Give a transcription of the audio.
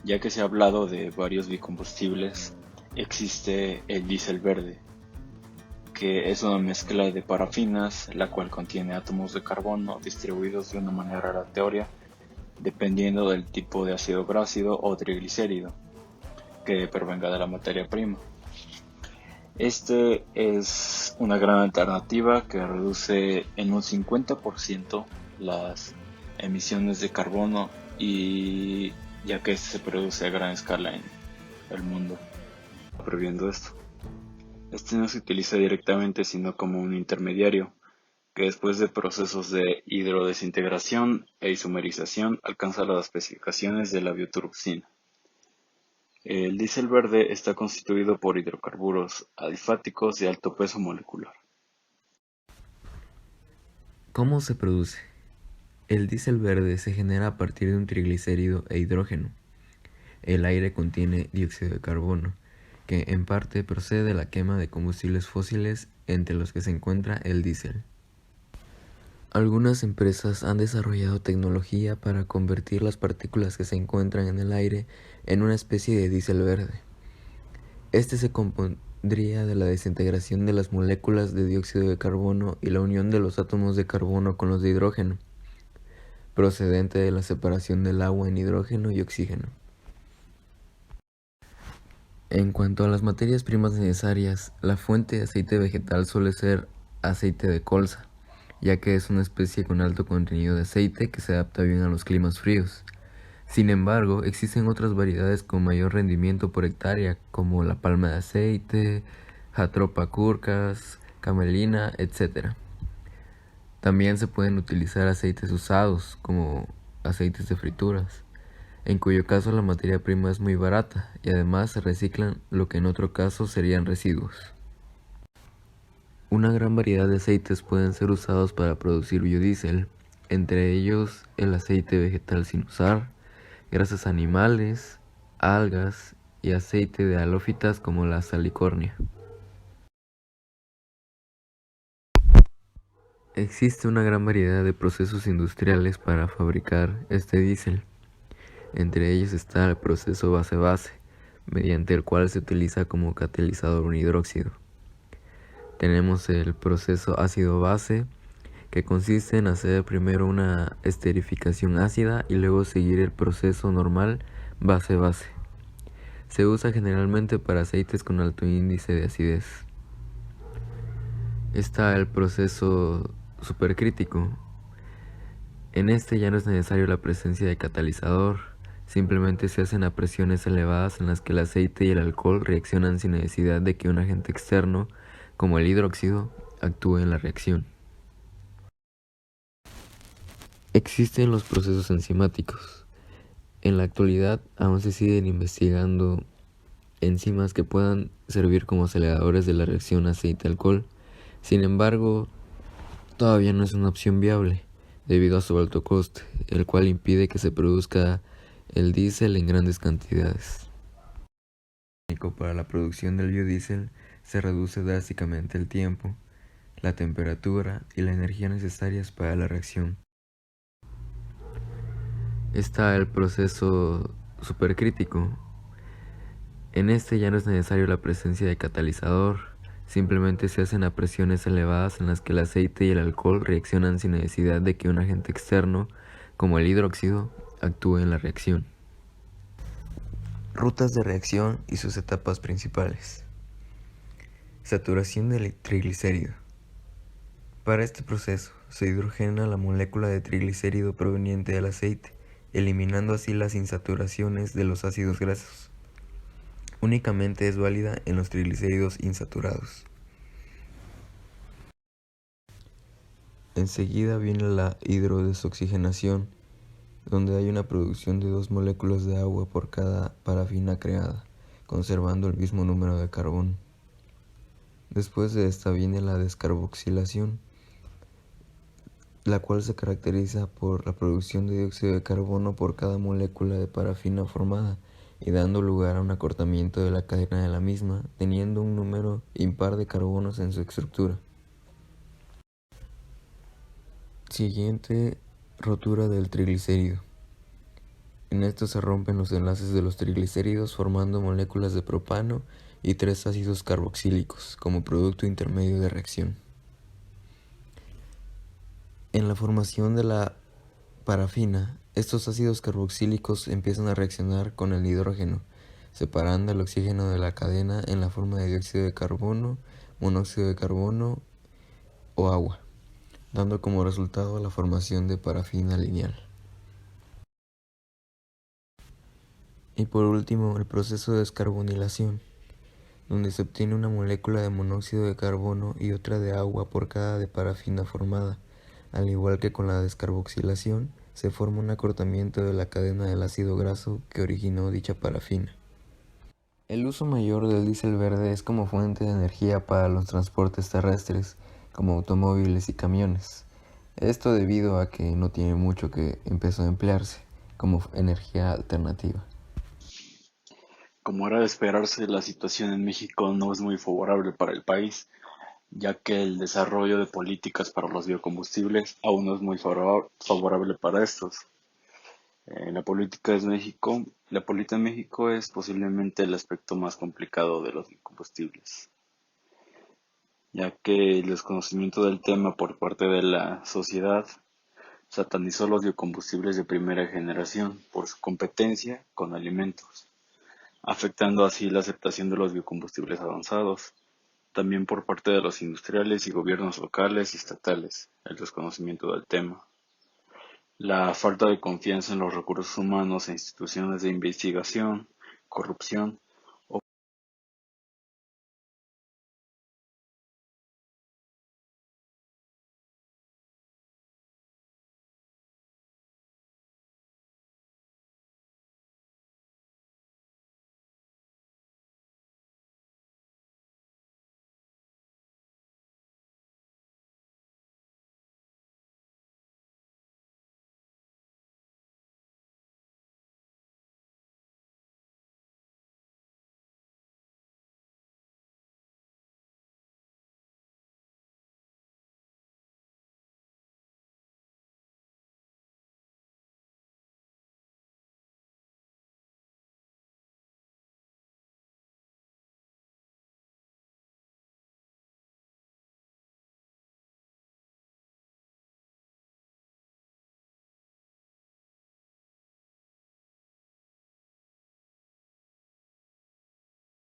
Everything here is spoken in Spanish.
Ya que se ha hablado de varios bicombustibles, existe el diésel verde, que es una mezcla de parafinas, la cual contiene átomos de carbono distribuidos de una manera aleatoria, dependiendo del tipo de ácido grácido o triglicérido que provenga de la materia prima. Este es una gran alternativa que reduce en un 50% las emisiones de carbono y ya que se produce a gran escala en el mundo, previendo esto. Este no se utiliza directamente sino como un intermediario que después de procesos de hidrodesintegración e isomerización alcanza las especificaciones de la bioturbicina. El diésel verde está constituido por hidrocarburos alifáticos de alto peso molecular. ¿Cómo se produce? El diésel verde se genera a partir de un triglicérido e hidrógeno. El aire contiene dióxido de carbono, que en parte procede de la quema de combustibles fósiles, entre los que se encuentra el diésel. Algunas empresas han desarrollado tecnología para convertir las partículas que se encuentran en el aire en una especie de diésel verde. Este se compondría de la desintegración de las moléculas de dióxido de carbono y la unión de los átomos de carbono con los de hidrógeno, procedente de la separación del agua en hidrógeno y oxígeno. En cuanto a las materias primas necesarias, la fuente de aceite vegetal suele ser aceite de colza, ya que es una especie con alto contenido de aceite que se adapta bien a los climas fríos. Sin embargo, existen otras variedades con mayor rendimiento por hectárea, como la palma de aceite, Jatropha curcas, camelina, etc. También se pueden utilizar aceites usados, como aceites de frituras, en cuyo caso la materia prima es muy barata y además se reciclan lo que en otro caso serían residuos. Una gran variedad de aceites pueden ser usados para producir biodiesel, entre ellos el aceite vegetal sin usar, grasas animales, algas y aceite de halófitas como la salicornia. Existe una gran variedad de procesos industriales para fabricar este diésel. Entre ellos está el proceso base-base, mediante el cual se utiliza como catalizador un hidróxido. Tenemos el proceso ácido-base, que consiste en hacer primero una esterificación ácida y luego seguir el proceso normal base-base. Se usa generalmente para aceites con alto índice de acidez. Está el proceso supercrítico. En este ya no es necesario la presencia de catalizador, simplemente se hacen a presiones elevadas en las que el aceite y el alcohol reaccionan sin necesidad de que un agente externo, como el hidróxido, actúe en la reacción. Existen los procesos enzimáticos. En la actualidad aún se siguen investigando enzimas que puedan servir como aceleradores de la reacción aceite-alcohol. Sin embargo, todavía no es una opción viable, debido a su alto coste, el cual impide que se produzca el diésel en grandes cantidades. Para la producción del biodiesel se reduce drásticamente el tiempo, la temperatura y la energía necesarias para la reacción. Está el proceso supercrítico. En este ya no es necesario la presencia de catalizador, simplemente se hacen a presiones elevadas en las que el aceite y el alcohol reaccionan sin necesidad de que un agente externo, como el hidróxido, actúe en la reacción. Rutas de reacción y sus etapas principales. Saturación del triglicérido. Para este proceso, se hidrogena la molécula de triglicérido proveniente del aceite, eliminando así las insaturaciones de los ácidos grasos. Únicamente es válida en los triglicéridos insaturados. Enseguida viene la hidrodesoxigenación, donde hay una producción de 2 moléculas de agua por cada parafina creada, conservando el mismo número de carbono. Después de esta viene la descarboxilación, la cual se caracteriza por la producción de dióxido de carbono por cada molécula de parafina formada y dando lugar a un acortamiento de la cadena de la misma, teniendo un número impar de carbonos en su estructura. Siguiente, rotura del triglicérido. En esto se rompen los enlaces de los triglicéridos formando moléculas de propano y tres ácidos carboxílicos como producto intermedio de reacción. En la formación de la parafina, estos ácidos carboxílicos empiezan a reaccionar con el hidrógeno, separando el oxígeno de la cadena en la forma de dióxido de carbono, monóxido de carbono o agua, dando como resultado la formación de parafina lineal. Y por último, el proceso de descarbonilación, donde se obtiene una molécula de monóxido de carbono y otra de agua por cada de parafina formada. Al igual que con la descarboxilación, se forma un acortamiento de la cadena del ácido graso que originó dicha parafina. El uso mayor del diésel verde es como fuente de energía para los transportes terrestres, como automóviles y camiones. Esto debido a que no tiene mucho que empezó a emplearse como energía alternativa. Como era de esperarse, la situación en México no es muy favorable para el país, ya que el desarrollo de políticas para los biocombustibles aún no es muy favorable para estos. La política en México es posiblemente el aspecto más complicado de los biocombustibles, ya que el desconocimiento del tema por parte de la sociedad satanizó los biocombustibles de primera generación por su competencia con alimentos, afectando así la aceptación de los biocombustibles avanzados. También por parte de los industriales y gobiernos locales y estatales, el desconocimiento del tema. La falta de confianza en los recursos humanos e instituciones de investigación, corrupción